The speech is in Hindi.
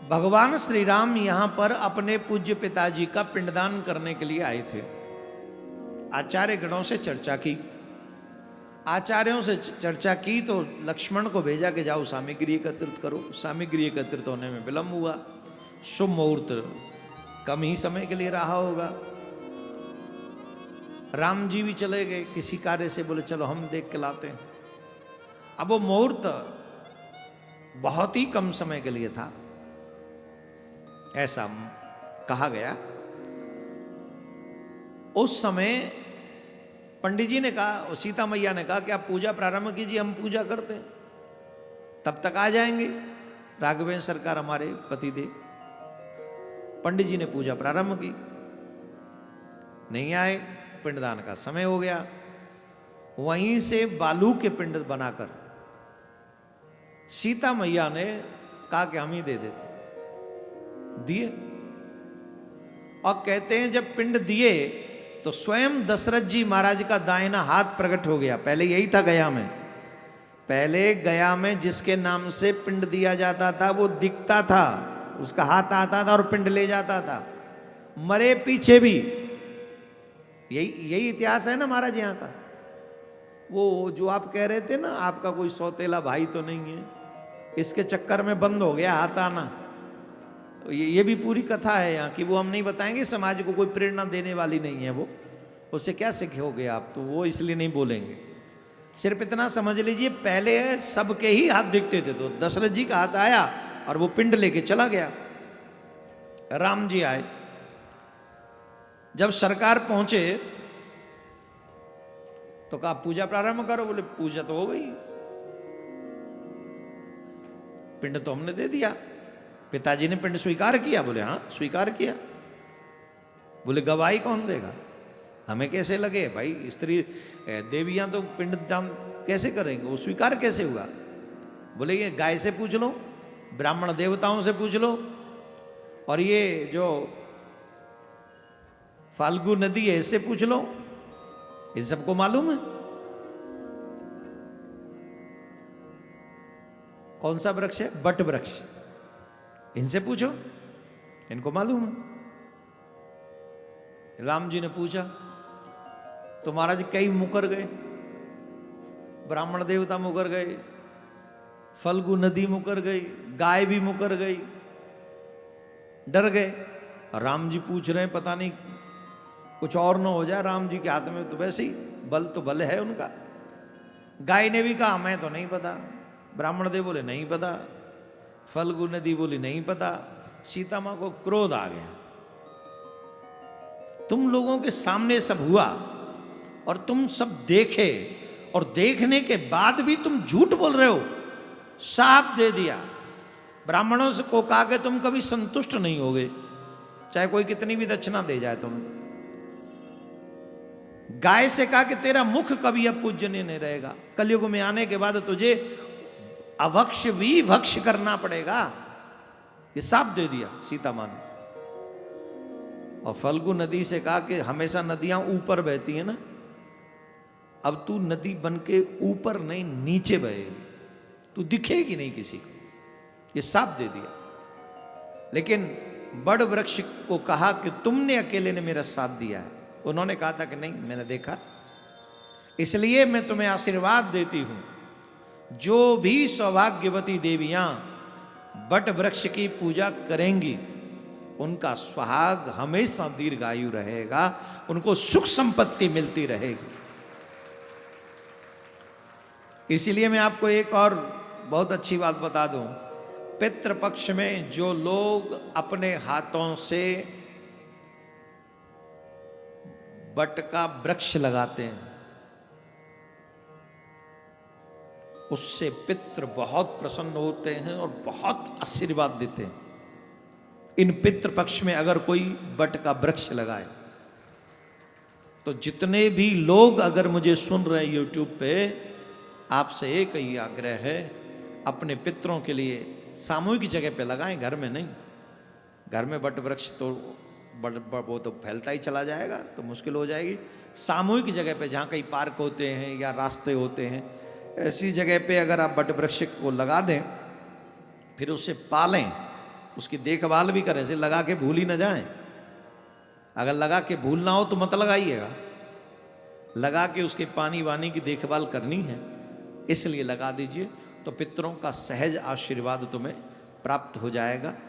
भगवान श्री राम यहां पर अपने पूज्य पिताजी का पिंडदान करने के लिए आए थे। आचार्य गणों से चर्चा की, आचार्यों से चर्चा की तो लक्ष्मण को भेजा कि जाओ सामग्री एकत्रित करो। सामग्री एकत्रित होने में विलंब हुआ, शुभ मुहूर्त कम ही समय के लिए रहा होगा। राम जी भी चले गए किसी कार्य से, बोले चलो हम देख के लाते हैं। अब वो मुहूर्त बहुत ही कम समय के लिए था, ऐसा कहा गया। उस समय पंडित जी ने कहा और सीता मैया ने कहा कि आप पूजा प्रारंभ कीजिए, हम पूजा करते हैं, तब तक आ जाएंगे राघवेंद्र सरकार हमारे पतिदेव। पंडित जी ने पूजा प्रारंभ की, नहीं आए, पिंडदान का समय हो गया। वहीं से बालू के पिंड बनाकर सीता मैया ने कहा कि हम ही दे देते, दिए। और कहते हैं जब पिंड दिए तो स्वयं दशरथ जी महाराज का दाहिना हाथ प्रकट हो गया। पहले यही था गया में, पहले गया में जिसके नाम से पिंड दिया जाता था वो दिखता था, उसका हाथ आता था और पिंड ले जाता था, मरे पीछे भी। यही इतिहास है ना महाराज यहाँ का। वो जो आप कह रहे थे ना, आपका कोई सौतेला भाई तो नहीं है, इसके चक्कर में बंद हो गया हाथ आना। ये भी पूरी कथा है यहाँ की, वो हम नहीं बताएंगे, समाज को कोई प्रेरणा देने वाली नहीं है वो, उससे क्या सीखोगे आप, तो वो इसलिए नहीं बोलेंगे। सिर्फ इतना समझ लीजिए, पहले सबके ही हाथ दिखते थे, तो दशरथ जी का हाथ आया और वो पिंड लेके चला गया। राम जी आए, जब सरकार पहुंचे तो कहा पूजा प्रारंभ करो। बोले पूजा तो हो गई, पिंड तो हमने दे दिया। पिताजी ने पिंड स्वीकार किया। बोले हाँ स्वीकार किया। बोले गवाही कौन देगा, हमें कैसे लगे भाई, स्त्री देवियां तो पिंड दान कैसे करेंगे, वो स्वीकार कैसे हुआ। बोले ये गाय से पूछ लो, ब्राह्मण देवताओं से पूछ लो, और ये जो फाल्गु नदी है इससे पूछ लो, इन सबको मालूम है। कौन सा वृक्ष है, बट वृक्ष, इनसे पूछो, इनको मालूम है। राम जी ने पूछा तो महाराज कई मुकर गए, ब्राह्मण देवता मुकर गए, फल्गु नदी मुकर गई, गाय भी मुकर गई, डर गए। राम जी पूछ रहे हैं, पता नहीं कुछ और न हो जाए, राम जी के हाथ में तो वैसे ही बल तो बल है उनका। गाय ने भी कहा मैं तो नहीं पता, ब्राह्मण देव बोले नहीं पता, फल्गु नदी बोली नहीं पता। सीता मां को क्रोध आ गया, तुम लोगों के सामने सब हुआ और तुम सब देखे, और देखने के बाद भी तुम झूठ बोल रहे हो। साफ दे दिया, ब्राह्मणों से को कहा कि तुम कभी संतुष्ट नहीं होगे, चाहे कोई कितनी भी दक्षिणा दे जाए तुम्हें। गाय से कहा कि तेरा मुख कभी अब पूजनीय नहीं रहेगा, कलयुग में आने के बाद तुझे अभक्ष भी भक्ष करना पड़ेगा। ये साफ दे दिया सीता मां ने। और फल्गु नदी से कहा कि हमेशा नदियां ऊपर बहती है ना, अब तू नदी बन के ऊपर नहीं नीचे बहेगी, तू दिखेगी नहीं किसी को, ये साफ दे दिया। लेकिन बड़ वृक्ष को कहा कि तुमने अकेले ने मेरा साथ दिया है। उन्होंने कहा था कि नहीं मैंने देखा, इसलिए मैं तुम्हें आशीर्वाद देती हूं, जो भी सौभाग्यवती देवियां बट वृक्ष की पूजा करेंगी उनका सुहाग हमेशा दीर्घायु रहेगा, उनको सुख संपत्ति मिलती रहेगी। इसीलिए मैं आपको एक और बहुत अच्छी बात बता दूं, पितृपक्ष में जो लोग अपने हाथों से बट का वृक्ष लगाते हैं उससे पितृ बहुत प्रसन्न होते हैं और बहुत आशीर्वाद देते हैं। इन पितृपक्ष में अगर कोई बट का वृक्ष लगाए तो जितने भी लोग अगर मुझे सुन रहे हैं यूट्यूब पे, आपसे एक ही आग्रह है, अपने पितरों के लिए सामूहिक जगह पे लगाएं, घर में नहीं। घर में बट वृक्ष तो वो तो फैलता ही चला जाएगा, तो मुश्किल हो जाएगी। सामूहिक जगह पे जहाँ कहीं पार्क होते हैं या रास्ते होते हैं, ऐसी जगह पे अगर आप बट वृक्ष को लगा दें, फिर उसे पालें, उसकी देखभाल भी करें, से लगा के भूल ही ना जाए। अगर लगा के भूल ना हो तो मत लगाइएगा, लगा के उसके पानी वानी की देखभाल करनी है, इसलिए लगा दीजिए। तो पितरों का सहज आशीर्वाद तुम्हें प्राप्त हो जाएगा।